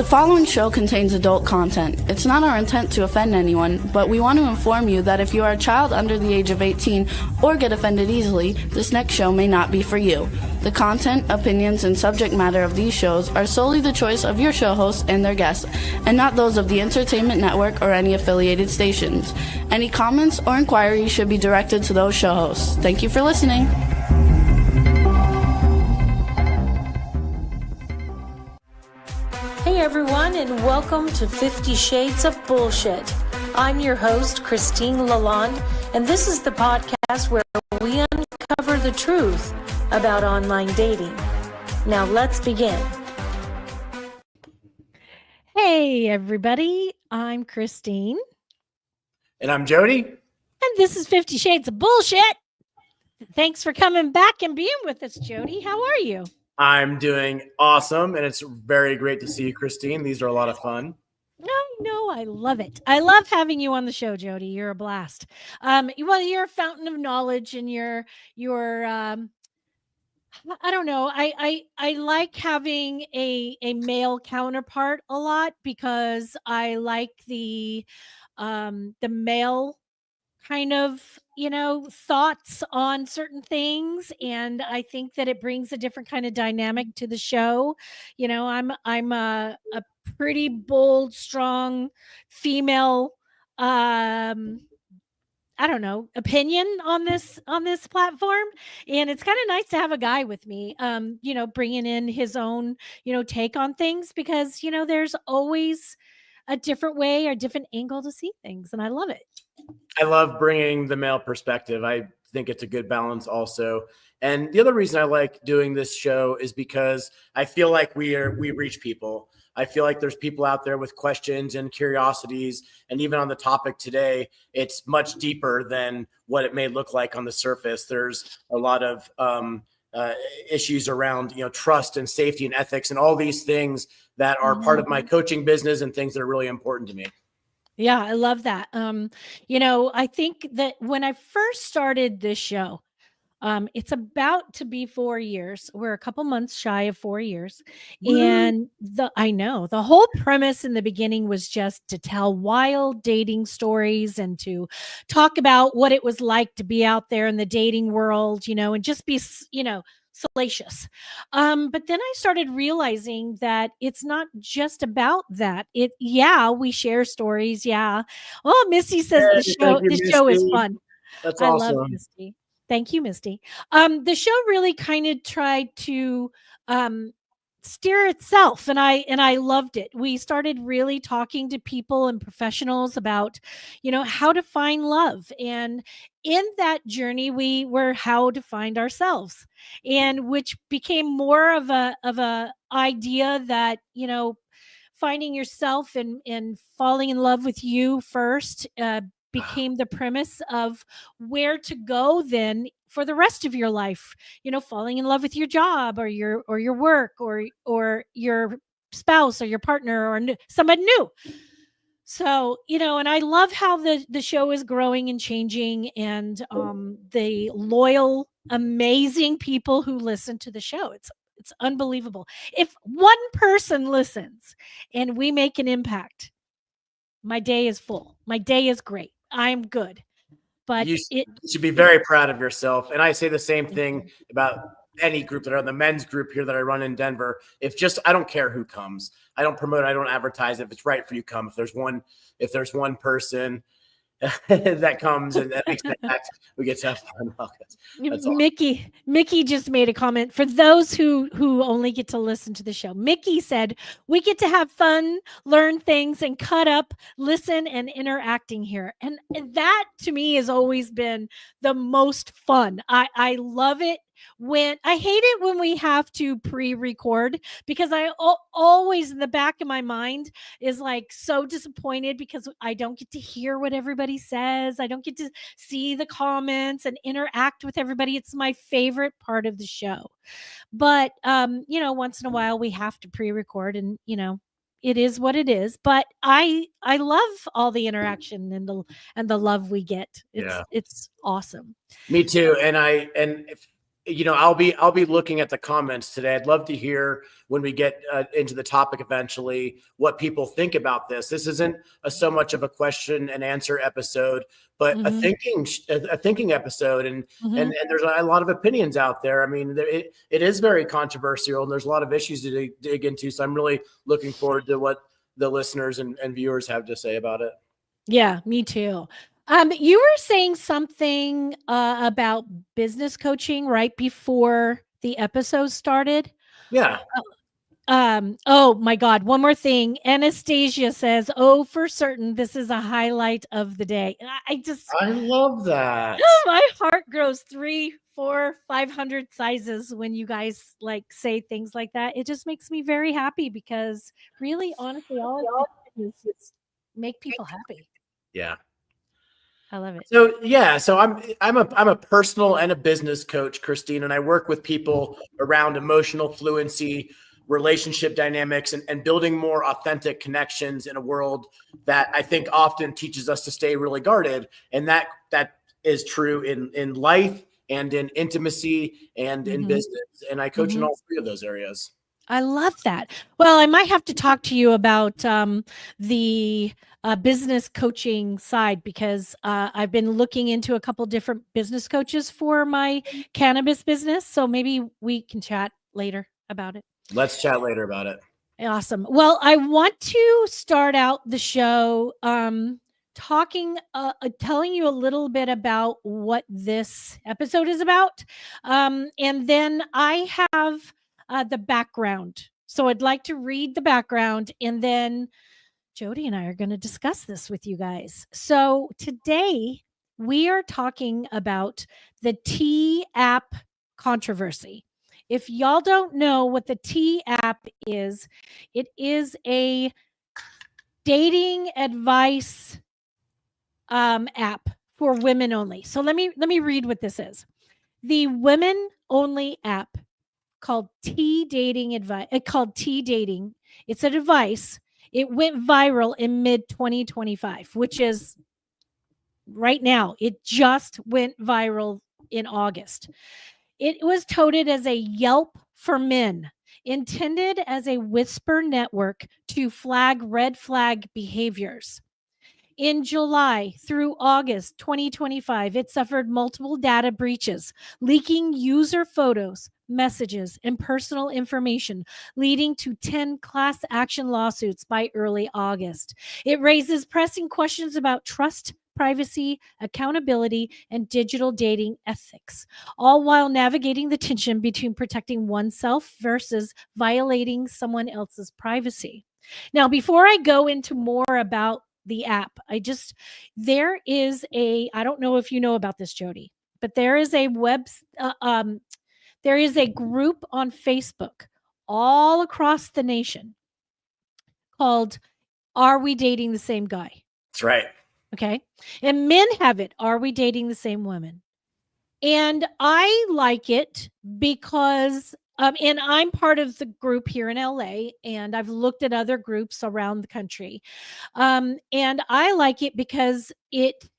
following show contains adult content. It's not our intent to offend anyone, but we want to inform you that if you are a child under the age of 18 or get offended easily, this next show may not be for you. The content, opinions, and subject matter of these shows are solely the choice of your show hosts and their guests, and not those of the Entertainment Network or any affiliated stations. Any comments or inquiries should be directed to those show hosts. Thank you for listening. Hey everyone, and welcome to 50 Shades of Bullshit. I'm your host, Christine Lalonde, and this is the podcast where we uncover the truth about online dating. Now let's begin. Hey everybody, I'm Christine. And I'm Jodi. And this is 50 Shades of Bullshit. Thanks for coming back and being with us, Jodi. How are you? I'm doing awesome, and it's very great to see you, Christine. These are a lot of fun. No, I love it. I love having you on the show, Jodi. You're a blast. You're a fountain of knowledge, and you're I don't know. I like having a male counterpart a lot because I like the male kind of, thoughts on certain things. And I think that it brings a different kind of dynamic to the show. I'm a pretty bold, strong female, opinion on this platform. And it's kind of nice to have a guy with me, bringing in his own, take on things because, there's always a different way or different angle to see things. And I love it. I love bringing the male perspective. I think it's a good balance also. And the other reason I like doing this show is because I feel like we reach people. I feel like there's people out there with questions and curiosities. And even on the topic today, it's much deeper than what it may look like on the surface. There's a lot of issues around, trust and safety and ethics and all these things that are part of my coaching business and things that are really important to me. Yeah, I love that. I think that when I first started this show, it's about to be 4 years. We're a couple months shy of 4 years. And the whole premise in the beginning was just to tell wild dating stories and to talk about what it was like to be out there in the dating world, and just be, salacious. But then I started realizing that it's not just about that. We share stories. Yeah. Oh, Misty says the show is fun. That's I awesome. love Misty. Thank you, Misty. The show really kind of tried to steer itself, and I loved it. We started really talking to people and professionals about, how to find love, and in that journey, we were how to find ourselves, and which became more of a idea that finding yourself and falling in love with you first. Became the premise of where to go then for the rest of your life, falling in love with your job or your work or your spouse or your partner or somebody new. So, and I love how the show is growing and changing, and the loyal, amazing people who listen to the show. It's unbelievable. If one person listens and we make an impact, my day is full. My day is great. I'm good. But you should be very proud of yourself. And I say the same thing about any group that are the men's group here that I run in Denver. I don't care who comes. I don't promote it. I don't advertise it. If it's right for you, come. If there's one person that comes and that makes an impact, we get to have fun. That's Mickey just made a comment for those who only get to listen to the show. Mickey said, we get to have fun, learn things, and cut up, listen, and interacting here. And that to me has always been the most fun. I love it. I hate it when we have to pre-record, because I always in the back of my mind is like so disappointed because I don't get to hear what everybody says. I don't get to see the comments and interact with everybody. It's my favorite part of the show. But, once in a while we have to pre-record, and, it is what it is. But I love all the interaction and the love we get. It's awesome. Me too. And I'll be looking at the comments today. I'd love to hear when we get into the topic eventually what people think about this. This isn't so much of a question and answer episode, but a thinking episode, and there's a lot of opinions out there. I mean, it is very controversial, and there's a lot of issues to dig into. So I'm really looking forward to what the listeners and viewers have to say about it. Yeah, me too. You were saying something about business coaching right before the episode started. Yeah. Oh my God. One more thing. Anastasia says, "Oh, for certain, this is a highlight of the day." I love that. My heart grows 3, 4, 500 sizes when you guys like say things like that. It just makes me very happy because really, honestly, all I do is just make people happy. Yeah. I love it. So I'm a personal and a business coach, Christine, and I work with people around emotional fluency, relationship dynamics, and building more authentic connections in a world that I think often teaches us to stay really guarded. And that is true in life and in intimacy and in business. And I coach in all three of those areas. I love that. Well, I might have to talk to you about the business coaching side because I've been looking into a couple different business coaches for my cannabis business. So maybe we can chat later about it. Let's chat later about it. Awesome. Well, I want to start out the show telling you a little bit about what this episode is about. And then I have the background. So I'd like to read the background and then Jodi and I are going to discuss this with you guys. So today we are talking about the T app controversy. If y'all don't know what the T app is, it is a dating advice app for women only. So let me read what this is. The women only app called T Dating Advice. Called T Dating. It's a device. It went viral in mid 2025, which is right now. It just went viral in August. It was touted as a Yelp for men, intended as a whisper network to flag red flag behaviors. In July through August 2025, it suffered multiple data breaches, leaking user photos, messages, and personal information, leading to 10 class action lawsuits by early August. It raises pressing questions about trust, privacy, accountability, and digital dating ethics, all while navigating the tension between protecting oneself versus violating someone else's privacy. Now, before I go into more about the app, I don't know if you know about this, Jodi, but there is a group on Facebook all across the nation called "Are We Dating the Same Guy?" That's right. Okay. And men have it. Are we dating the same women? And I like it because, and I'm part of the group here in LA, and I've looked at other groups around the country. And I like it because it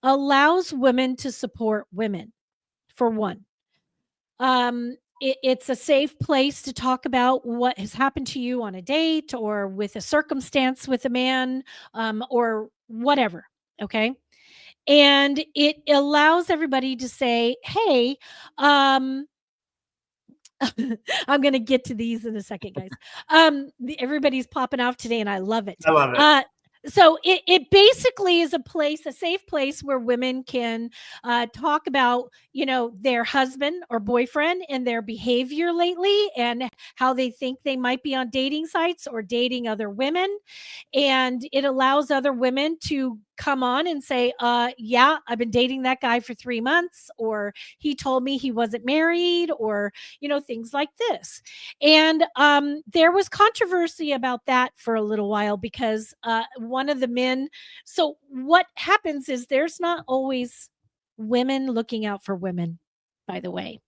allows women to support women, for one. It's a safe place to talk about what has happened to you on a date or with a circumstance with a man, or whatever. Okay. And it allows everybody to say, hey, I'm going to get to these in a second, guys. Everybody's popping off today and I love it. I love it. So it basically is a safe place where women can talk about, their husband or boyfriend and their behavior lately and how they think they might be on dating sites or dating other women. And it allows other women to come on and say, yeah, I've been dating that guy for 3 months, or he told me he wasn't married, or, things like this. And there was controversy about that for a little while because one of the men, so what happens is there's not always women looking out for women, by the way.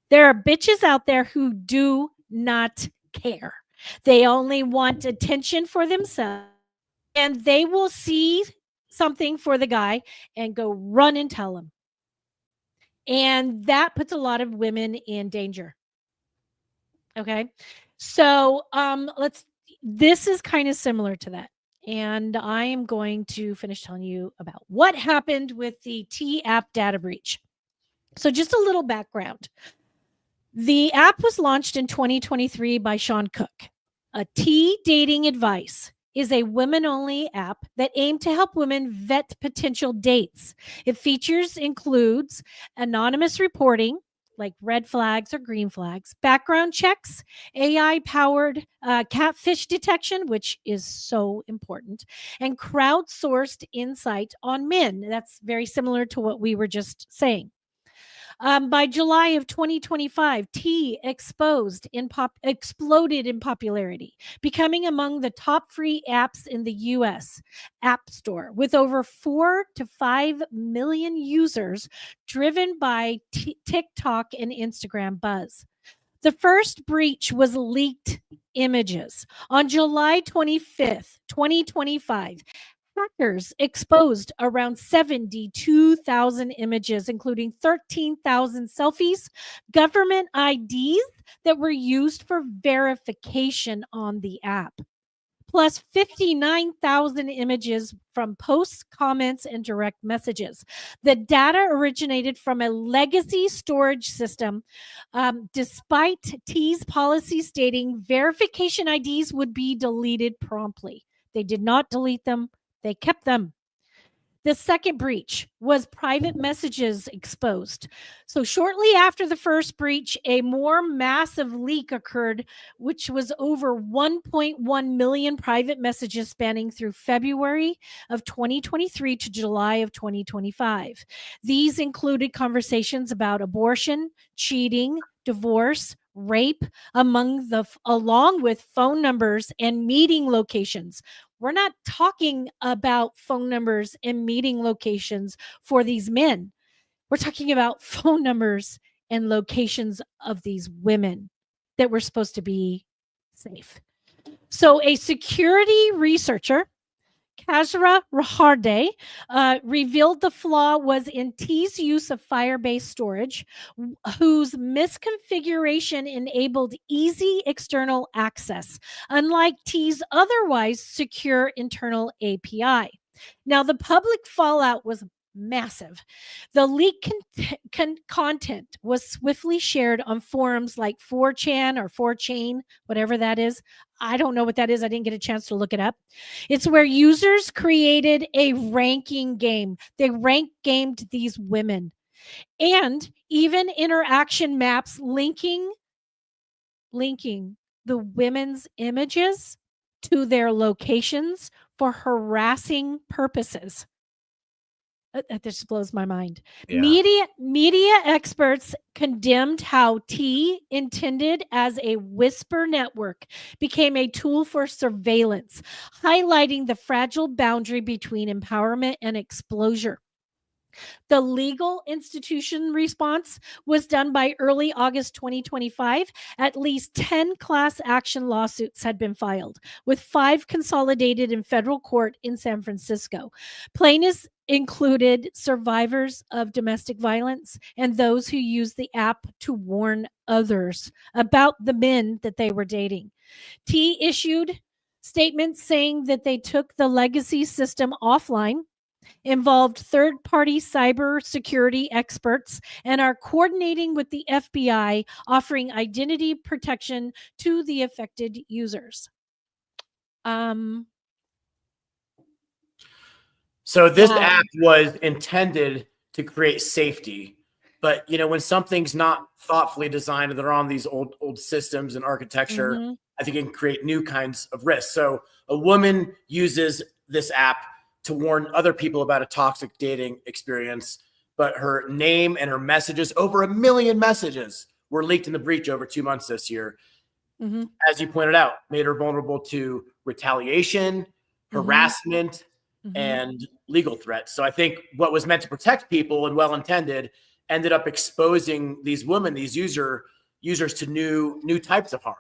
There are bitches out there who do not care. They only want attention for themselves, and they will see something for the guy and go run and tell him. And that puts a lot of women in danger. Okay. So this is kind of similar to that. And I am going to finish telling you about what happened with the T app data breach. So just a little background. The app was launched in 2023 by Sean Cook. A T dating advice is a women-only app that aimed to help women vet potential dates. It features includes anonymous reporting, like red flags or green flags, background checks, AI-powered catfish detection, which is so important, and crowdsourced insight on men. That's very similar to what we were just saying. By July of 2025, T exploded in popularity, becoming among the top free apps in the US App Store, with over 4 to 5 million users, driven by TikTok and Instagram buzz. The first breach was leaked images. On July 25th, 2025, hackers exposed around 72,000 images, including 13,000 selfies, government IDs that were used for verification on the app, plus 59,000 images from posts, comments, and direct messages. The data originated from a legacy storage system, despite T's policy stating verification IDs would be deleted promptly. They did not delete them. They kept them. The second breach was private messages exposed. So shortly after the first breach, a more massive leak occurred, which was over 1.1 million private messages spanning through February of 2023 to July of 2025. These included conversations about abortion, cheating, divorce, rape, along with phone numbers and meeting locations. We're not talking about phone numbers and meeting locations for these men. We're talking about phone numbers and locations of these women that were supposed to be safe. So a security researcher, Kazra Raharde, revealed the flaw was in T's use of Firebase storage, whose misconfiguration enabled easy external access, unlike T's otherwise secure internal API. Now, the public fallout was massive. The leaked content was swiftly shared on forums like 4chan or 4chain, whatever that is. I don't know what that is. I didn't get a chance to look it up. It's where users created a ranking game. They rank gamed these women, and even interaction maps linking the women's images to their locations for harassing purposes. That just blows my mind. Yeah. Media experts condemned how T, intended as a whisper network, became a tool for surveillance, highlighting the fragile boundary between empowerment and exposure. The legal institution response was done by early August 2025. At least 10 class action lawsuits had been filed, with 5 consolidated in federal court in San Francisco. Plaintiffs included survivors of domestic violence and those who used the app to warn others about the men that they were dating. T issued statements saying that they took the legacy system offline, involved third-party cybersecurity experts, and are coordinating with the FBI, offering identity protection to the affected users. So this app was intended to create safety, but when something's not thoughtfully designed and they're on these old systems and architecture, I think it can create new kinds of risks. So a woman uses this app to warn other people about a toxic dating experience, but her name and her messages, over 1 million messages, were leaked in the breach over 2 months this year. As you pointed out, made her vulnerable to retaliation, harassment, and legal threats. So I think what was meant to protect people and well-intended ended up exposing these women, these users to new types of harm.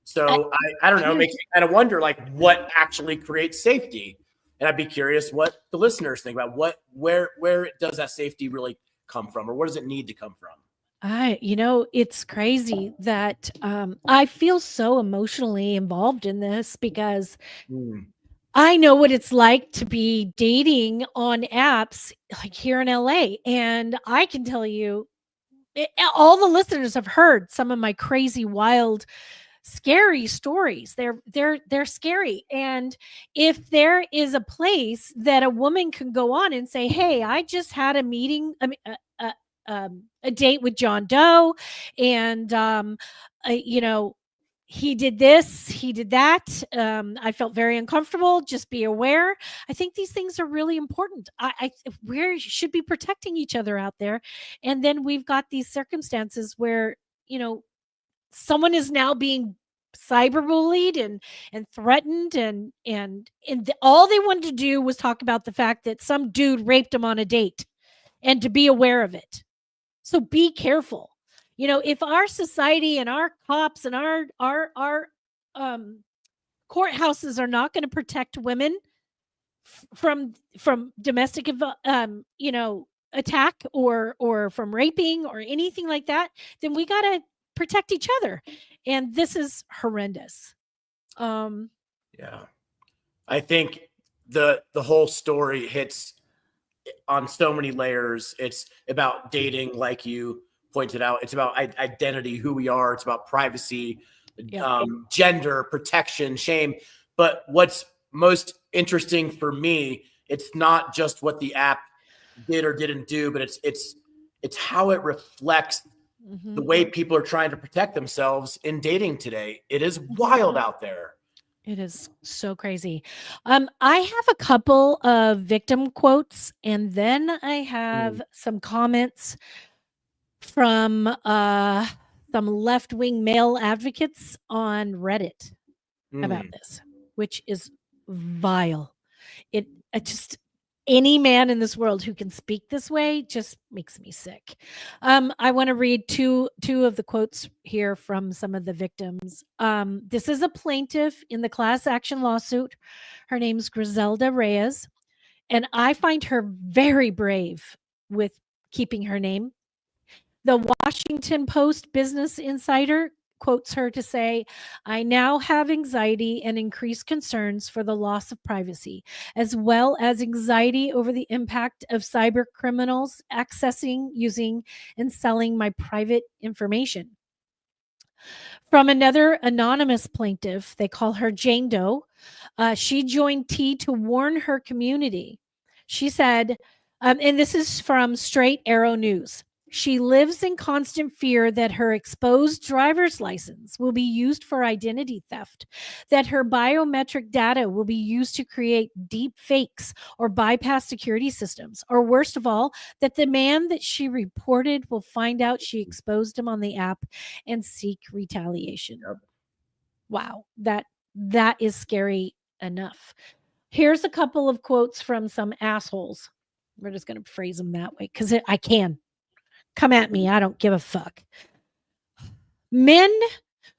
So I don't know, it makes me kind of wonder what actually creates safety. And I'd be curious what the listeners think about where does that safety really come from, or where does it need to come from? It's crazy that I feel so emotionally involved in this because I know what it's like to be dating on apps like here in LA. And I can tell you, all the listeners have heard some of my crazy, wild, scary stories. They're scary. And if there is a place that a woman can go on and say, "Hey, I just had a meeting, a date with John Doe, and he did this, he did that. I felt very uncomfortable. Just be aware." I think these things are really important. We should be protecting each other out there. And then we've got these circumstances where, someone is now being cyberbullied and threatened all they wanted to do was talk about the fact that some dude raped them on a date and to be aware of it. So be careful. If our society and our cops and our courthouses are not going to protect women from domestic attack or from raping or anything like that, then we got to protect each other. And this is horrendous. Yeah. I think the whole story hits on so many layers. It's about dating, like you pointed out. It's about identity, who we are. It's about privacy, gender, protection, shame. But what's most interesting for me, it's not just what the app did or didn't do, but it's how it reflects the way people are trying to protect themselves in dating today. It is wild out there. It is so crazy. I have a couple of victim quotes, and then I have some comments from some left-wing male advocates on Reddit about this, which is vile. It just, any man in this world who can speak this way just makes me sick. I want to read two of the quotes here from some of the victims. This is a plaintiff in the class action lawsuit. Her name's Griselda Reyes, and I find her very brave with keeping her name. The Washington Post Business Insider quotes her to say, "I now have anxiety and increased concerns for the loss of privacy, as well as anxiety over the impact of cyber criminals accessing, using, and selling my private information." From another anonymous plaintiff, they call her Jane Doe. She joined T to warn her community. She said, and this is from Straight Arrow News, "She lives in constant fear that her exposed driver's license will be used for identity theft, that her biometric data will be used to create deep fakes or bypass security systems, or worst of all, that the man that she reported will find out she exposed him on the app and seek retaliation." Yep. Wow, that is scary enough. Here's a couple of quotes from some assholes. We're just going to phrase them that way because I can. Come at me. I don't give a fuck. "Men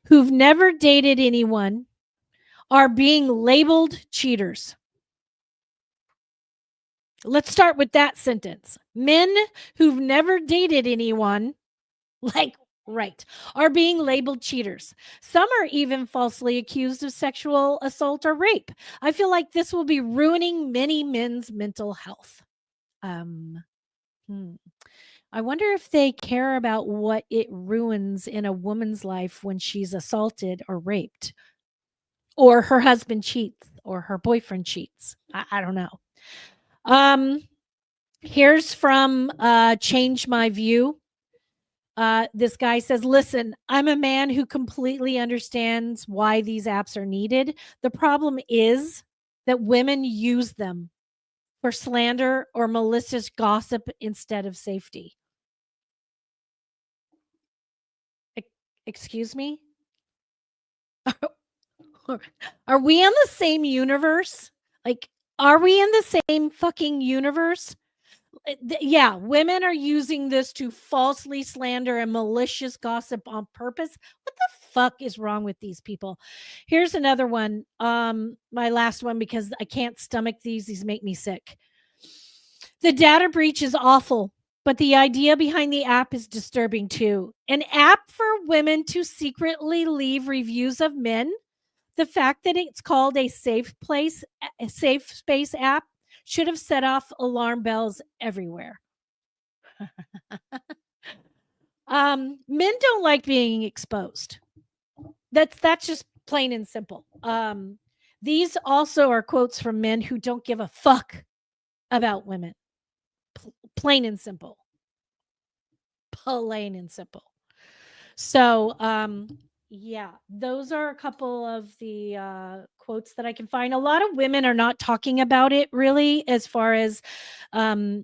who've never dated anyone are being labeled cheaters." Let's start with that sentence. Men who've never dated anyone, are being labeled cheaters. Some are even falsely accused of sexual assault or rape. I feel like this will be ruining many men's mental health. I wonder if they care about what it ruins in a woman's life when she's assaulted or raped, or her husband cheats, or her boyfriend cheats. I don't know. Here's from Change My View. This guy says, "Listen, I'm a man who completely understands why these apps are needed. The problem is that women use them for slander or malicious gossip instead of safety." Excuse me? Are we in the same universe? Are we in the same fucking universe? Yeah, women are using this to falsely slander and malicious gossip on purpose. What the fuck is wrong with these people? Here's another one. My last one, because I can't stomach these. These make me sick. "The data breach is awful. But the idea behind the app is disturbing too. An app for women to secretly leave reviews of men. The fact that it's called a safe space app should have set off alarm bells everywhere. Men don't like being exposed. That's just plain and simple. These also are quotes from men who don't give a fuck about women. Plain and simple. Plain and simple. So, yeah, those are a couple of the quotes that I can find. A lot of women are not talking about it really, as far as out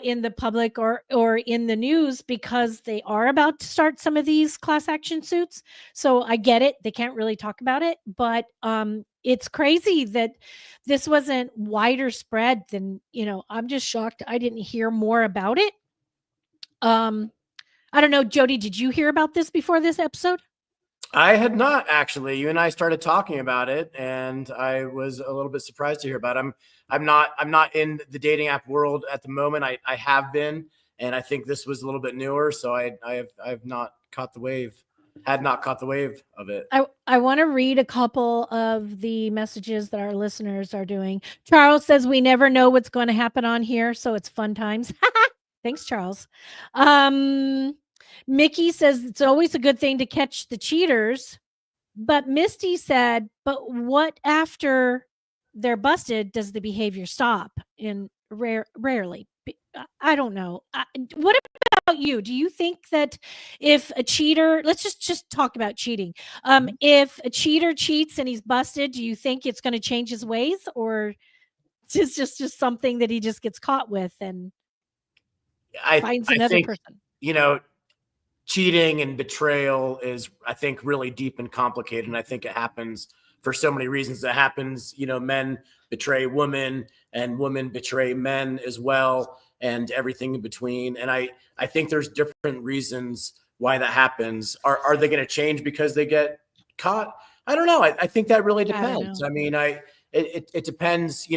in the public or in the news, because they are about to start some of these class action suits. So I get it. They can't really talk about it, but it's crazy that this wasn't wider spread than, I'm just shocked I didn't hear more about it. I don't know, Jodi, did you hear about this before this episode? I had not, actually. You and I started talking about it, and I was a little bit surprised to hear about it. I'm not in the dating app world at the moment. I have been, and I think this was a little bit newer, so I have not caught the wave. Had not caught the wave of it. I want to read a couple of the messages that our listeners are doing. Charles says, we never know what's going to happen on here, so it's fun times. Thanks, Charles. Mickey says it's always a good thing to catch the cheaters. But Misty said, but what after they're busted does the behavior stop? And rarely. I don't know. What about you? Do you think that if a cheater, let's just talk about cheating. If a cheater cheats and he's busted, do you think it's going to change his ways, or it's just something that he just gets caught with and finds another person? Cheating and betrayal is, I think, really deep and complicated. And I think it happens for so many reasons. It happens, men betray women and women betray men as well, and everything in between. And I think there's different reasons why that happens. Are they going to change because they get caught? I don't know. I think that really depends. I mean, it depends.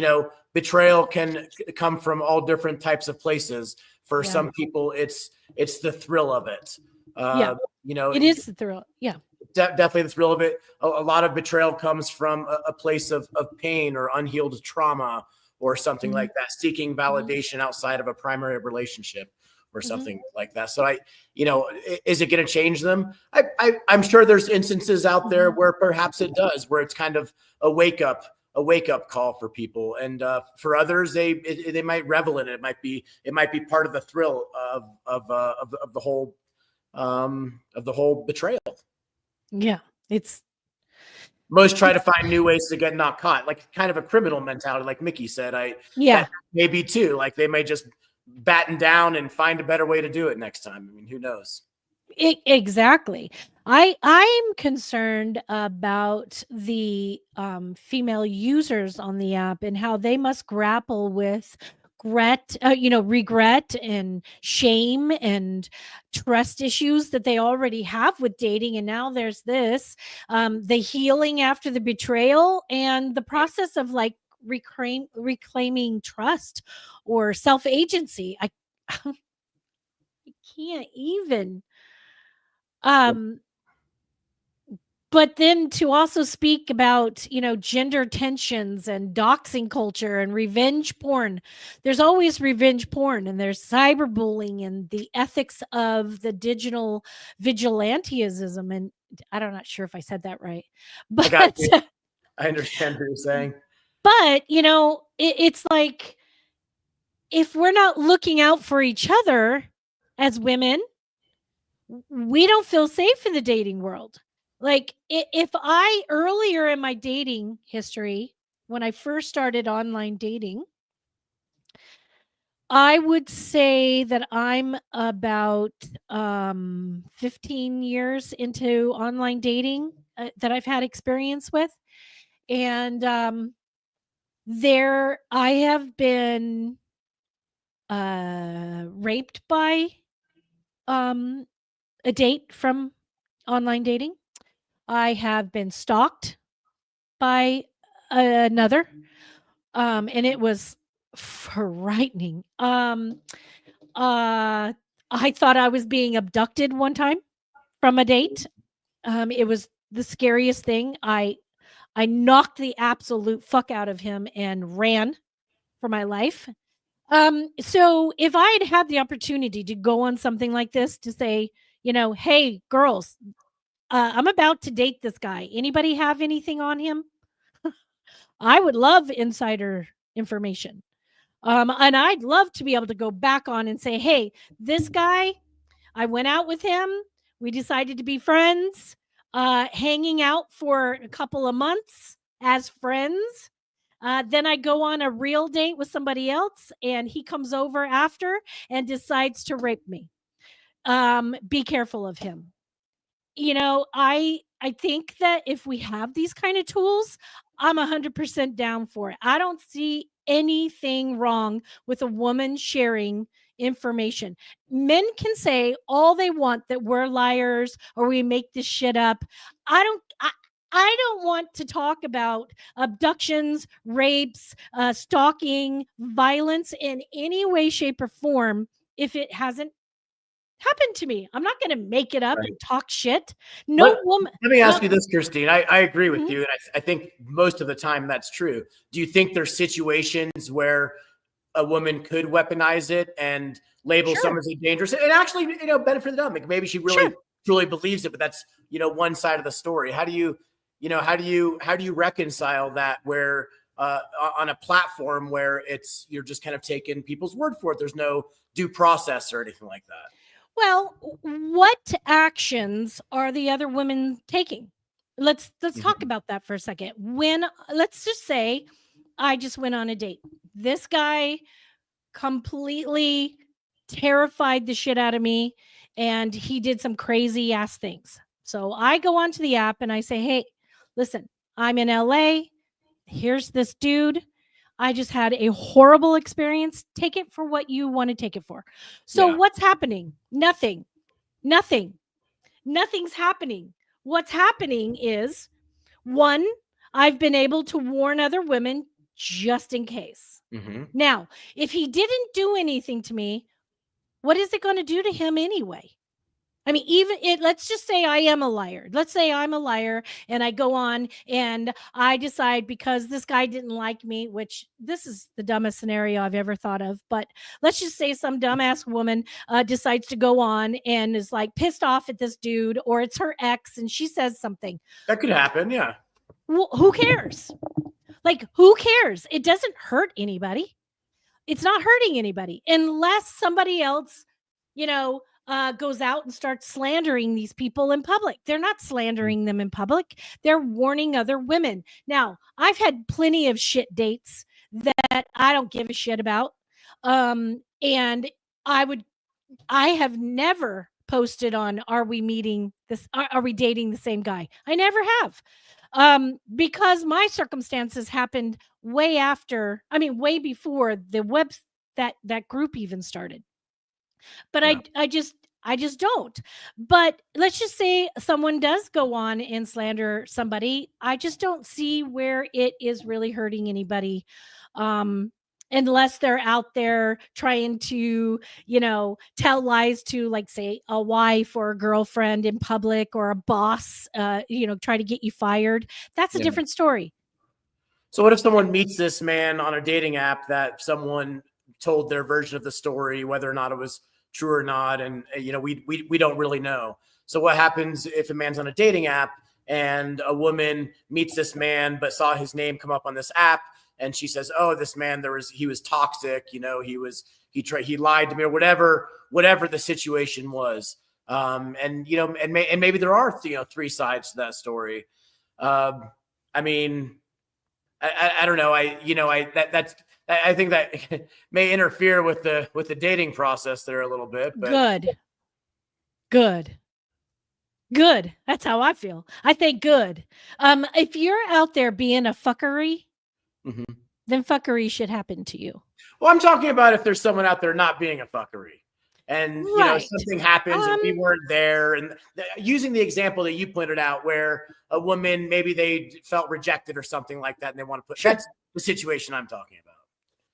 Betrayal can come from all different types of places. For some people, it's the thrill of it. It is the thrill. Yeah, definitely the thrill of it. A lot of betrayal comes from a place of pain or unhealed trauma or something like that, seeking validation outside of a primary relationship or something like that. So is it going to change them? I'm sure there's instances out there where perhaps it does, where it's kind of a wake up call for people, and for others, they might revel in it. It might be part of the thrill of the whole betrayal. Yeah, most try to find new ways to get not caught, like kind of a criminal mentality, like Mickey said. Maybe too, like they may just batten down and find a better way to do it next time. I mean, who knows? Exactly. I'm concerned about the female users on the app and how they must grapple with regret and shame and trust issues that they already have with dating. And now there's this, the healing after the betrayal and the process of like reclaiming trust or self-agency. I can't even. But then to also speak about, gender tensions and doxing culture and revenge porn. There's always revenge porn, and there's cyberbullying and the ethics of the digital vigilantism. And I'm not sure if I said that right, but I understand what you're saying. But, it's like, if we're not looking out for each other as women, we don't feel safe in the dating world. Like if I earlier in my dating history, when I first started online dating, I would say that I'm about 15 years into online dating that I've had experience with. And there I have been raped by a date from online dating. I have been stalked by another, and it was Frightening. I thought I was being abducted one time from a date. It was the scariest thing. I knocked the absolute fuck out of him and ran for my life. So if I had had the opportunity to go on something like this to say, hey, girls, I'm about to date this guy. Anybody have anything on him? I would love insider information. And I'd love to be able to go back on and say, hey, this guy, I went out with him. We decided to be friends, hanging out for a couple of months as friends. Then I go on a real date with somebody else, and he comes over after and decides to rape me. Be careful of him. I think that if we have these kind of tools, I'm 100% down for it. I don't see anything wrong with a woman sharing information. Men can say all they want that we're liars or we make this shit up. I don't want to talk about abductions, rapes, stalking, violence in any way, shape, or form if it hasn't happened to me. I'm not going to make it up and talk shit. No woman. Let me ask you this, Christine. I agree with Mhm. you. And I think most of the time that's true. Do you think there's situations where a woman could weaponize it and label Sure. someone as dangerous and actually, benefit the doubt? Like maybe she really Sure. truly believes it, but that's, one side of the story. How do you reconcile that where on a platform where you're just kind of taking people's word for it? There's no due process or anything like that. Well, what actions are the other women taking? Let's talk about that for a second. Let's just say I just went on a date. This guy completely terrified the shit out of me and he did some crazy ass things. So I go onto the app and I say, "Hey, listen, I'm in LA. Here's this dude. I just had a horrible experience. Take it for what you want to take it for." So Yeah. what's happening? Nothing. Nothing's happening. What's happening is, one, I've been able to warn other women just in case. Mm-hmm. Now, if he didn't do anything to me, what is it going to do to him anyway? I mean, let's just say I am a liar. Let's say I'm a liar and I go on and I decide because this guy didn't like me, which this is the dumbest scenario I've ever thought of. But let's just say some dumbass woman decides to go on and is like pissed off at this dude, or it's her ex and she says something. That could happen. Yeah. Well, who cares? Like, who cares? It doesn't hurt anybody. It's not hurting anybody unless somebody else, goes out and starts slandering these people in public. They're not slandering them in public. They're warning other women. Now, I've had plenty of shit dates that I don't give a shit about. And I have never posted on, are we dating the same guy? I never have. Because my circumstances happened way before that group even started. But Yeah. I just don't. But let's just say someone does go on and slander somebody. I just don't see where it is really hurting anybody. Unless they're out there trying to, tell lies to, like, say, a wife or a girlfriend in public, or a boss, try to get you fired. That's a Yeah. different story. So what if someone meets this man on a dating app that someone told their version of the story, whether or not it was true or not? And, we don't really know. So what happens if a man's on a dating app and a woman meets this man, but saw his name come up on this app, and she says, "Oh, this man, he was toxic. He lied to me," or whatever the situation was. And maybe there are, three sides to that story. I mean, I don't know. I think that may interfere with the dating process there a little bit. But Good. That's how I feel. I think good. If you're out there being a fuckery, Mhm. then fuckery should happen to you. Well, I'm talking about if there's someone out there not being a fuckery, and Right. something happens and we weren't there, and using the example that you pointed out, where a woman, maybe they felt rejected or something like that, and they want to put Sure. that's the situation I'm talking about.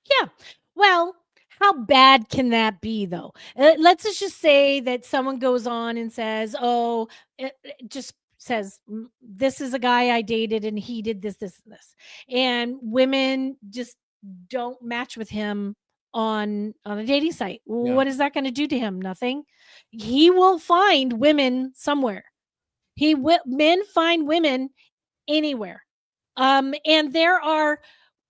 Yeah. Well, how bad can that be, though? Let's just say that someone goes on and says, "Oh, it just says this is a guy I dated, and he did this, this, and this," and women just don't match with him on a dating site. Yeah. What is that going to do to him? Nothing. He will find women somewhere. Men find women anywhere. And there are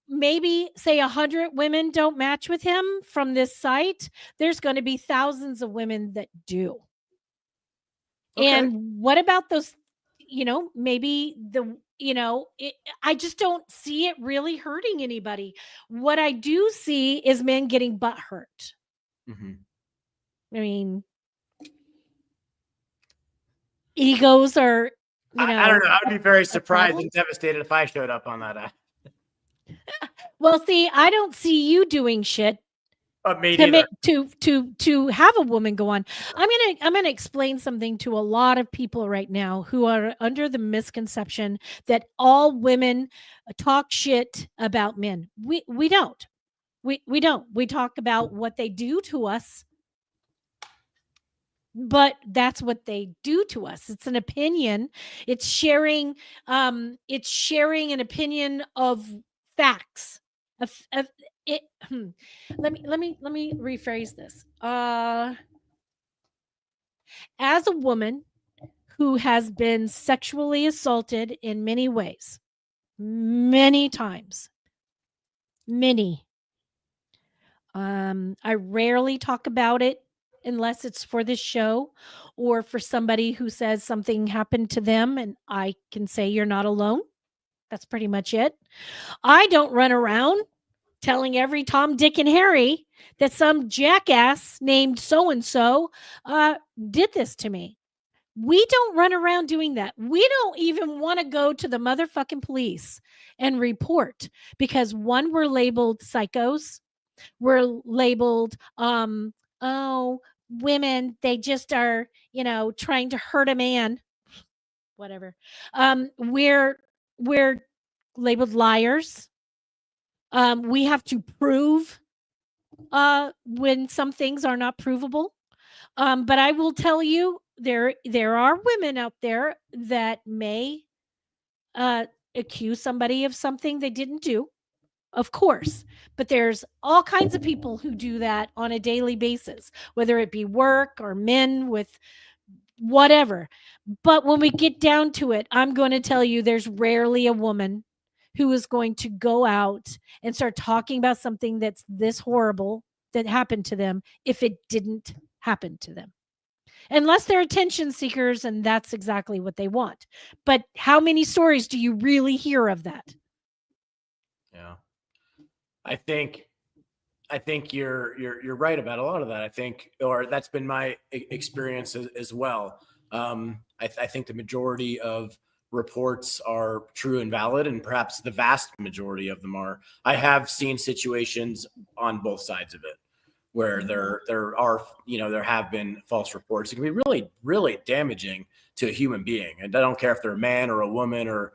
maybe say 100 women don't match with him from this site. There's going to be thousands of women that do. Okay. And what about those, maybe I just don't see it really hurting anybody. What I do see is men getting butt hurt. Mm-hmm. I mean, egos are, I don't know. I would be very surprised problem. and devastated if I showed up on that app. Well, see, I don't see you doing shit Me neither. to have a woman go on. I'm gonna explain something to a lot of people right now who are under the misconception that all women talk shit about men. We don't. We don't. We talk about what they do to us, but that's what they do to us. It's an opinion. It's sharing an opinion of facts. Of it let me rephrase this. As a woman who has been sexually assaulted in many ways, many times, many. I rarely talk about it unless it's for this show or for somebody who says something happened to them and I can say you're not alone. That's pretty much it. I don't run around telling every Tom, Dick, and Harry that some jackass named so and so did this to me. We don't run around doing that. We don't even want to go to the motherfucking police and report because one, we're labeled psychos. We're labeled, oh, women, they just are, trying to hurt a man. Whatever. We're labeled liars. We have to prove when some things are not provable. But I will tell you, there are women out there that may accuse somebody of something they didn't do, of course. But there's all kinds of people who do that on a daily basis, whether it be work or men with whatever. But when we get down to it, I'm going to tell you there's rarely a woman who is going to go out and start talking about something that's this horrible that happened to them if it didn't happen to them. Unless they're attention seekers and that's exactly what they want. But how many stories do you really hear of that? Yeah. I think you're right about a lot of that. I think, or that's been my experience as well. I think the majority of reports are true and valid, and perhaps the vast majority of them are. I have seen situations on both sides of it where there have been false reports. It can be really, really damaging to a human being, and I don't care if they're a man or a woman or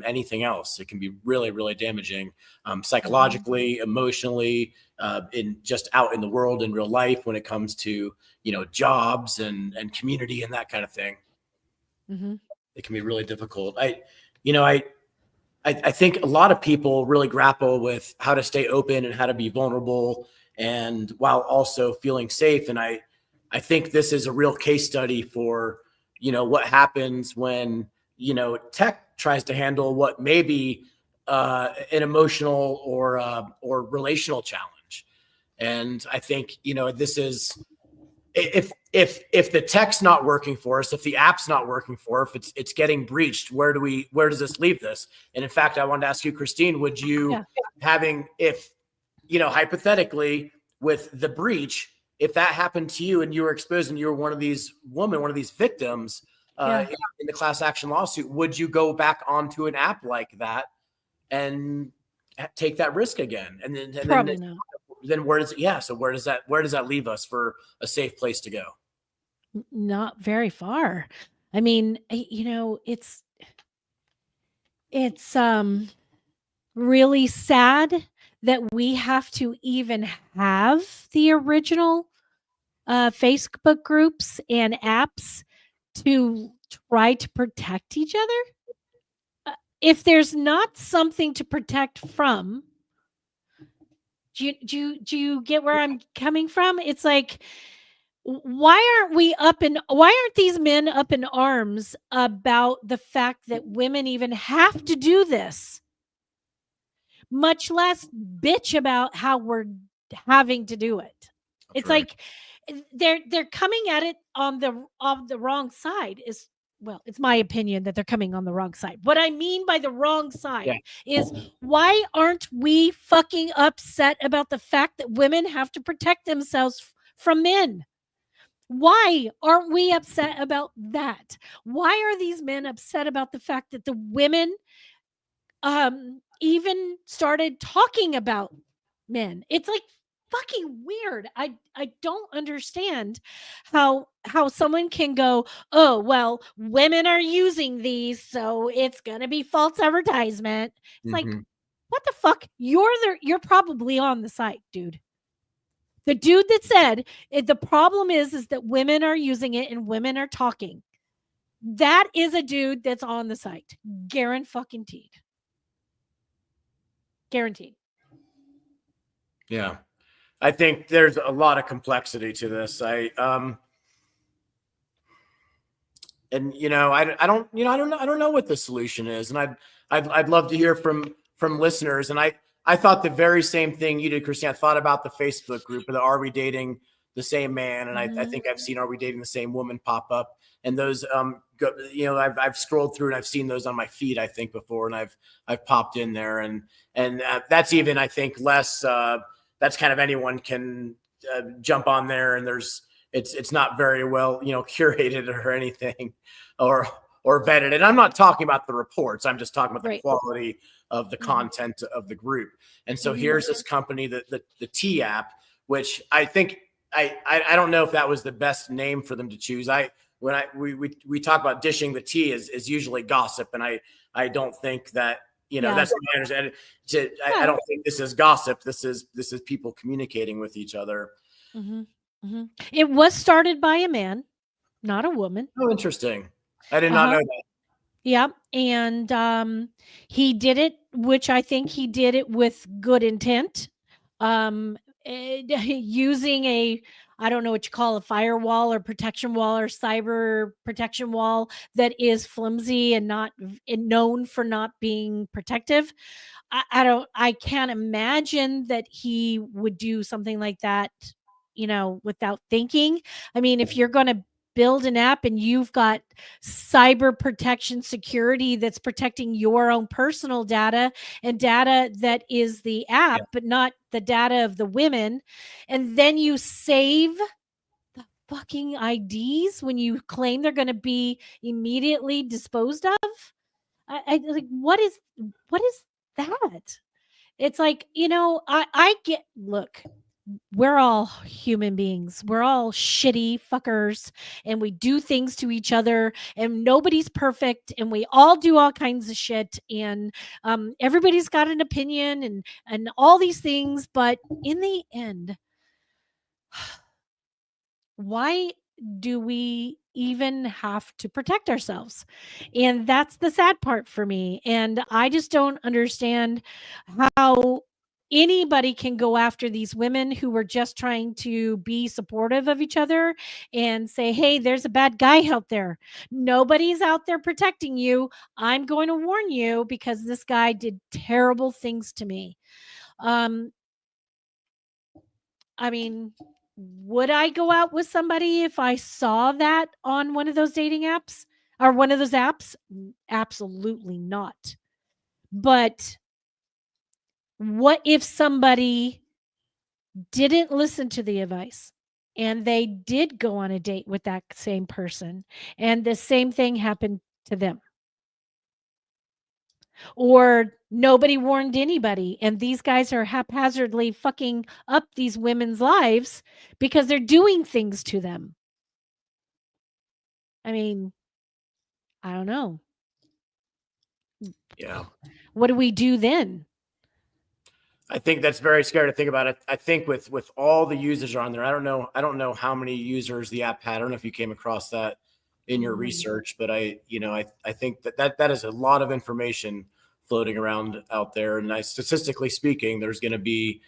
anything else. It can be really, really damaging psychologically, emotionally, in just out in the world in real life when it comes to jobs and community and that kind of thing. Mm-hmm. It can be really difficult. I think a lot of people really grapple with how to stay open and how to be vulnerable, and while also feeling safe. And I think this is a real case study for what happens when tech tries to handle what may be an emotional or relational challenge. And I think this is, if the tech's not working for us, if the app's not working for us, if it's getting breached, where does this leave this? And in fact, I wanted to ask you, Christine, would you hypothetically, with the breach, if that happened to you and you were exposed and you were one of these victims in the class action lawsuit, would you go back onto an app like that and take that risk again? And then Probably not. Then where does that leave us for a safe place to go? Not very far. I mean, it's really sad that we have to even have the original Facebook groups and apps to try to protect each other? If there's not something to protect from, do you get where I'm coming from? It's like, why aren't these men up in arms about the fact that women even have to do this? Much less bitch about how we're having to do it. It's right. like they're coming at it on the wrong side. Is Well, it's my opinion that they're coming on the wrong side. What I mean by the wrong side is, why aren't we fucking upset about the fact that women have to protect themselves from men? Why aren't we upset about that? Why are these men upset about the fact that the women even started talking about men? It's like fucking weird. I don't understand how someone can go, "Oh, well, women are using these, so it's going to be false advertisement." It's like, what the fuck? You're probably on the site, dude. The dude that said the problem is that women are using it and women are talking. That is a dude that's on the site. Guaranteed. Guaranteed. Yeah. I think there's a lot of complexity to this. And I don't know what the solution is, and I'd love to hear from listeners. And I thought the very same thing you did, Christine. I thought about the Facebook group of the "Are we dating the same man?" And I think I've seen "Are we dating the same woman?" pop up, and those I've scrolled through and I've seen those on my feed, I think, before, and I've popped in there, and that's even, I think, less. That's kind of anyone can jump on there, and it's not very well curated or anything, or vetted. And I'm not talking about the reports. I'm just talking about the quality of the content of the group. And so here's this company, the T app, which I think I don't know if that was the best name for them to choose. We talk about dishing the tea is usually gossip, and I don't think that that's what I understand. I don't think this is gossip. This is people communicating with each other. It was started by a man, not a woman. Oh, interesting. I did not know that. Yeah. And he did it, which I think he did it with good intent. Using I don't know what you call a firewall or protection wall or cyber protection wall that is flimsy and not known for not being protective. I can't imagine that he would do something like that, without thinking. I mean, if you're going to build an app and you've got cyber protection security that's protecting your own personal data and data that is the app, but not the data of the women, and then you save the fucking IDs when you claim they're going to be immediately disposed of. I like, what is that? It's like, I get, look, we're all human beings. We're all shitty fuckers, and we do things to each other, and nobody's perfect, and we all do all kinds of shit, and everybody's got an opinion and all these things. But in the end, why do we even have to protect ourselves? And that's the sad part for me. And I just don't understand how anybody can go after these women who were just trying to be supportive of each other and say, "Hey, there's a bad guy out there. Nobody's out there protecting you. I'm going to warn you because this guy did terrible things to me." I mean, would I go out with somebody if I saw that on one of those dating apps or one of those apps? Absolutely not. But what if somebody didn't listen to the advice and they did go on a date with that same person and the same thing happened to them? Or nobody warned anybody, and these guys are haphazardly fucking up these women's lives because they're doing things to them. I mean, I don't know. Yeah. What do we do then? I think that's very scary to think about it. I think with all the users on there, I don't know how many users the app had. I don't know if you came across that in your research, but I think that is a lot of information floating around out there. And statistically speaking, there's going to be,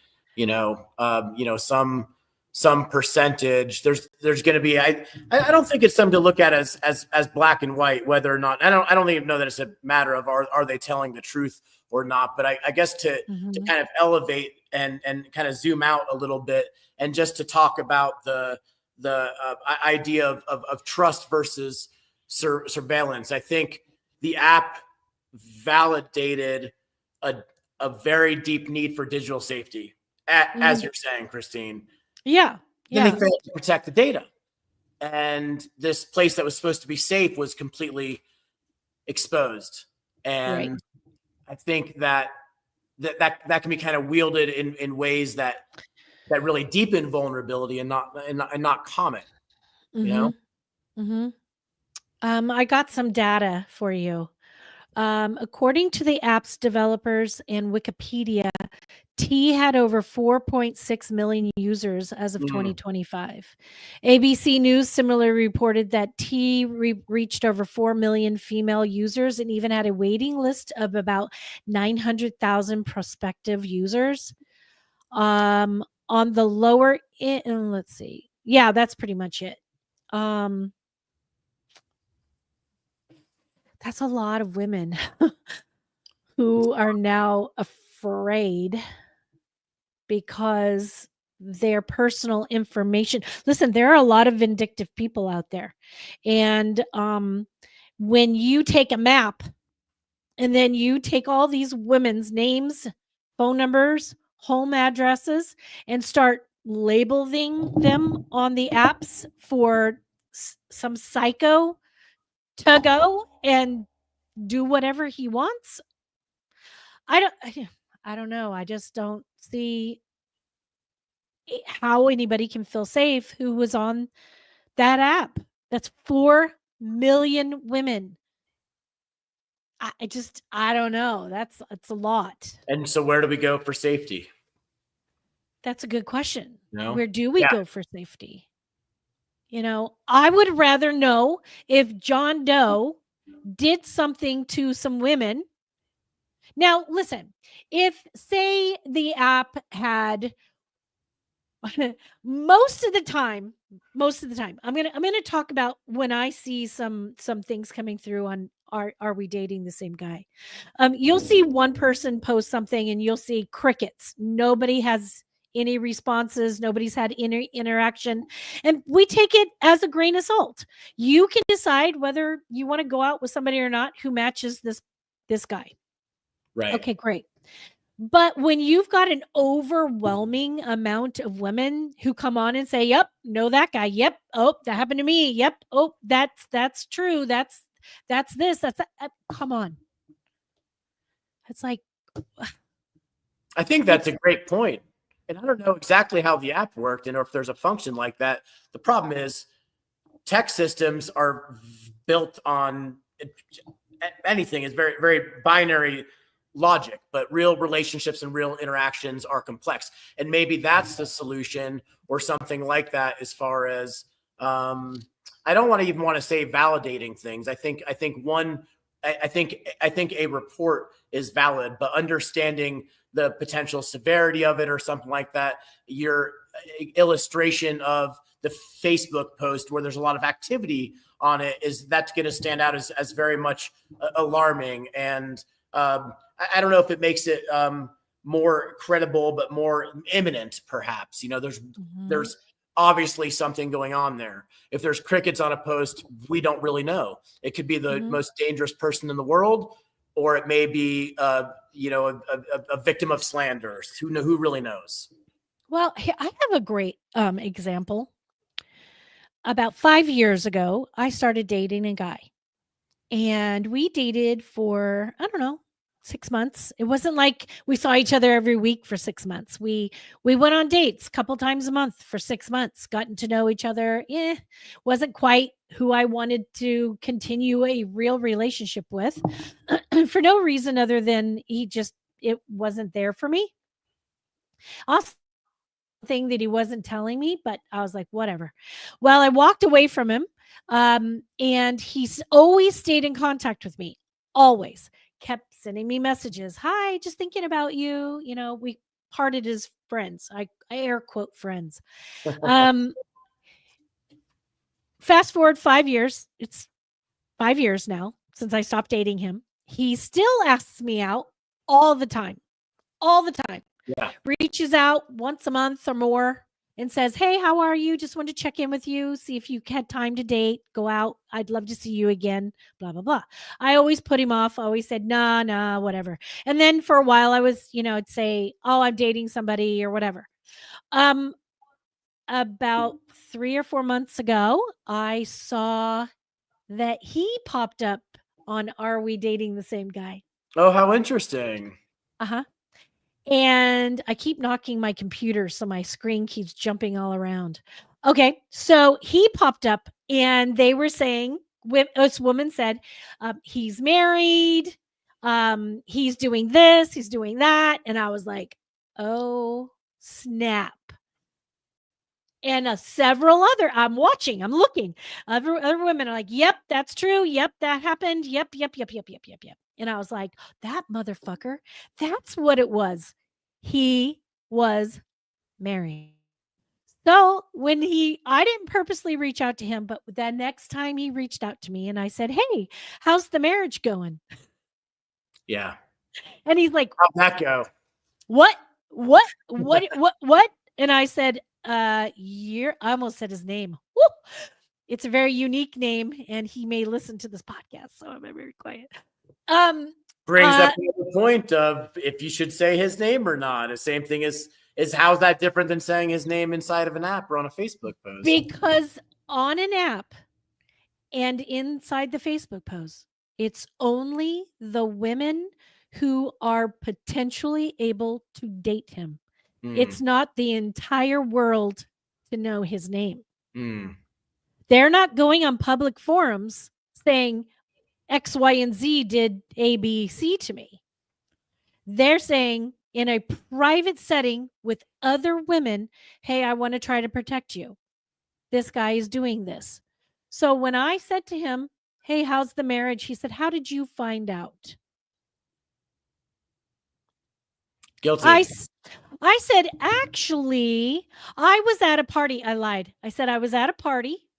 some percentage. There's going to be. I don't think it's something to look at as black and white, whether or not. I don't even know that it's a matter of are they telling the truth or not. But I guess to kind of elevate and kind of zoom out a little bit, and just to talk about the idea of trust versus surveillance. I think the app validated a very deep need for digital safety, as you're saying, Christine. Yeah. Then they failed to protect the data. And this place that was supposed to be safe was completely exposed. And I think that can be kind of wielded in ways that really deepen vulnerability and not common. You know? I got some data for you. According to the app's developers and Wikipedia, T had over 4.6 million users as of 2025. ABC News similarly reported that T reached over 4 million female users and even had a waiting list of about 900,000 prospective users. On the lower end, let's see. Yeah, that's pretty much it. That's a lot of women who are now afraid because their personal information. Listen, there are a lot of vindictive people out there. And when you take a map and then you take all these women's names, phone numbers, home addresses, and start labeling them on the apps for some psycho to go and do whatever he wants. I don't know. I just don't see how anybody can feel safe who was on that app. That's 4 million women. I don't know. That's a lot. And so where do we go for safety? That's a good question. No? Where do we go for safety? I would rather know if John Doe did something to some women. Now, listen, if say the app had most of the time, I'm gonna talk about when I see some things coming through on are we dating the same guy? You'll see one person post something and you'll see crickets. Nobody has any responses. Nobody's had any interaction, and we take it as a grain of salt. You can decide whether you want to go out with somebody or not who matches this guy. Right. Okay, great. But when you've got an overwhelming amount of women who come on and say, "Yep, know that guy. Yep, oh, that happened to me. Yep, oh, that's true. That's this. That's that." Come on. It's like, I think that's a great point. And I don't know exactly how the app worked and or if there's a function like that. The problem is tech systems are built on anything is very, very binary logic, but real relationships and real interactions are complex. And maybe that's the solution or something like that as far as I don't want to say validating things. I think a report is valid, but understanding the potential severity of it or something like that. Your illustration of the Facebook post where there's a lot of activity on it that's going to stand out as very much alarming. And I don't know if it makes it more credible, but more imminent, perhaps. There's obviously something going on there. If there's crickets on a post, we don't really know. It could be the most dangerous person in the world, or it may be, a victim of slander. Who really knows? well, I have a great example. About 5 years ago, I started dating a guy, and we dated for, I don't know, 6 months. It wasn't like we saw each other every week for 6 months. We went on dates a couple times a month for 6 months, gotten to know each other. Wasn't quite who I wanted to continue a real relationship with for no reason other than it wasn't there for me. Also, thing that he wasn't telling me, but I was like, whatever. Well, I walked away from him, and he's always stayed in contact with me, always kept sending me messages. Hi, just thinking about you. You know, we parted as friends. I air quote friends. Um, Fast forward 5 years. It's 5 years now since I stopped dating him. He still asks me out all the time, all the time. Yeah. Reaches out once a month or more and says, "Hey, how are you? Just wanted to check in with you, see if you had time to date, go out. I'd love to see you again, blah, blah, blah." I always put him off. I always said, nah, whatever. And then for a while I was, I'd say, "Oh, I'm dating somebody," or whatever. About 3 or 4 months ago, I saw that he popped up on Are We Dating the Same Guy? Oh, how interesting. Uh-huh. And I keep knocking my computer, so my screen keeps jumping all around. Okay, so he popped up, and they were saying, this woman said, he's married, he's doing this, he's doing that. And I was like, oh, snap. And several other, I'm watching, I'm looking. Other women are like, yep, that's true. Yep, that happened. Yep. And I was like, that motherfucker, that's what it was. He was married. So when I didn't purposely reach out to him, but the next time he reached out to me and I said, "Hey, how's the marriage going?" Yeah. And he's like, How'd that go? What? And I said, I almost said his name. Woo! It's a very unique name, and he may listen to this podcast, so I'm very quiet. Brings up the point of if you should say his name or not. The same thing is how's that different than saying his name inside of an app or on a Facebook post? Because on an app and inside the Facebook post, it's only the women who are potentially able to date him. It's not the entire world to know his name. They're not going on public forums saying X, Y, and Z did A, B, C to me. They're saying in a private setting with other women, "Hey, I want to try to protect you. This guy is doing this." So when I said to him, "Hey, how's the marriage?" He said, "How did you find out?" Guilty. I said, "Actually, I was at a party." I lied. I said I was at a party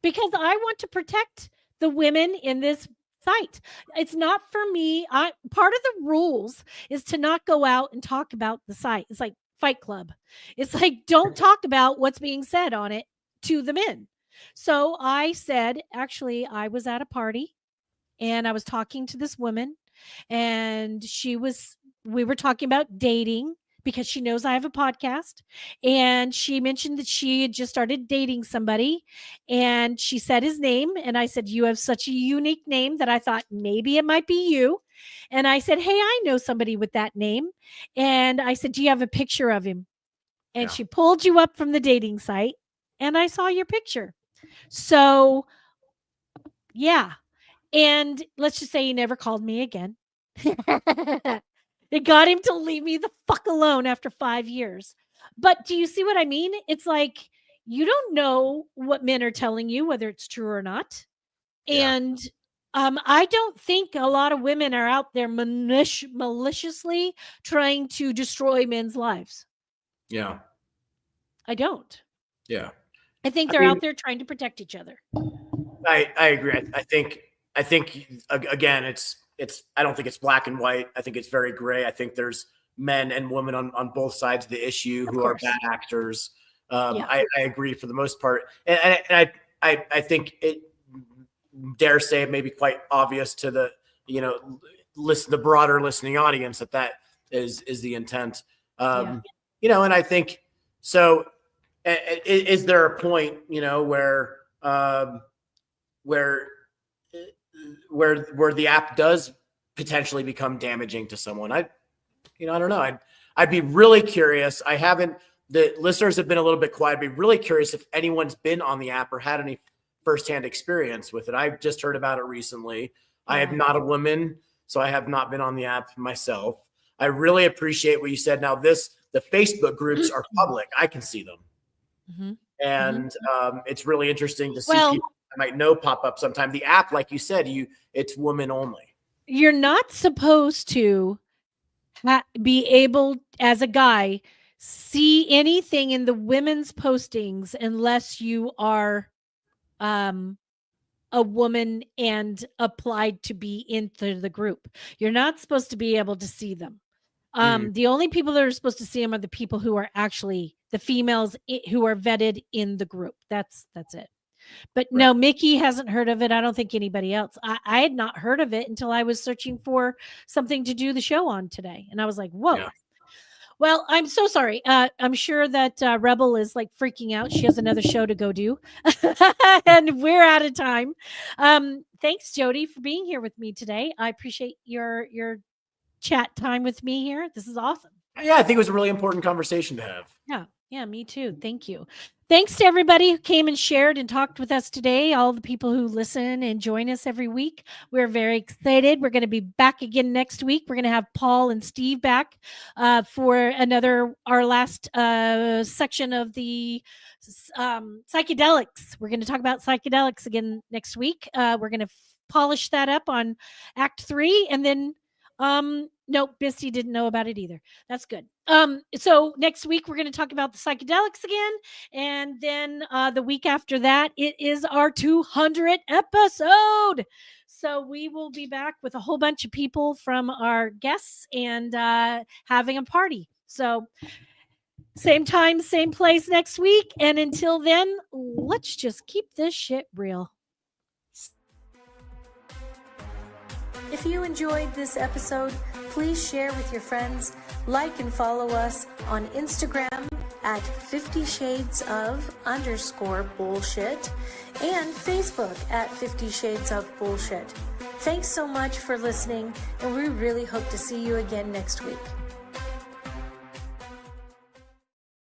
because I want to protect the women in this site. It's not for me. Part of the rules is to not go out and talk about the site. It's like Fight Club. It's like, don't talk about what's being said on it to the men. So I said, actually, I was at a party and I was talking to this woman, and we were talking about dating because she knows I have a podcast, and she mentioned that she had just started dating somebody, and she said his name, and I said, "You have such a unique name that I thought maybe it might be you." And I said, "Hey, I know somebody with that name." And I said, "Do you have a picture of him?" And she pulled you up from the dating site, and I saw your picture. So yeah. And let's just say he never called me again. It got him to leave me the fuck alone after 5 years. But do you see what I mean? It's like, you don't know what men are telling you, whether it's true or not. Yeah. And I don't think a lot of women are out there maliciously trying to destroy men's lives. Yeah. I don't. Yeah. I think they're out there trying to protect each other. I agree. I think again, it's I don't think it's black and white. I think it's very gray. I think there's men and women on both sides of the issue who are bad actors. I agree for the most part. And I think it, dare say, it may be quite obvious to the, the broader listening audience that is the intent. And I think, so is there a point, where the app does potentially become damaging to someone? I don't know. I'd be really curious. The listeners have been a little bit quiet. I'd be really curious if anyone's been on the app or had any firsthand experience with it. I've just heard about it recently. I am not a woman, so I have not been on the app myself. I really appreciate what you said. Now, this The Facebook groups are public. I can see them. Mm-hmm. And it's really interesting to see people I might know pop up sometime. The app, like you said, it's women only. You're not supposed to be able, as a guy, see anything in the women's postings unless you are a woman and applied to be into the group. You're not supposed to be able to see them. The only people that are supposed to see them are the people who are actually the females who are vetted in the group. That's it. But no, Mickey hasn't heard of it. I don't think anybody else. I had not heard of it until I was searching for something to do the show on today. And I was like, whoa. Yeah. Well, I'm so sorry. I'm sure that Rebel is like freaking out. She has another show to go do. And we're out of time. Thanks, Jodi, for being here with me today. I appreciate your chat time with me here. This is awesome. Yeah, I think it was a really important conversation to have. Yeah, me too. Thank you. Thanks to everybody who came and shared and talked with us today, all the people who listen and join us every week. We're very excited. We're going to be back again next week. We're going to have Paul and Steve back for our last section of the psychedelics. We're going to talk about psychedelics again next week. We're going to polish that up on Act 3, and then nope, Bisty didn't know about it either. That's good. So next week we're going to talk about the psychedelics again, and then the week after that it is our 200th episode. So we will be back with a whole bunch of people from our guests and having a party. So same time, same place next week, and until then, let's just keep this shit real. If you enjoyed this episode, please share with your friends, like and follow us on Instagram at 50 Shades of _bullshit and Facebook at 50 Shades of Bullshit. Thanks so much for listening, and we really hope to see you again next week.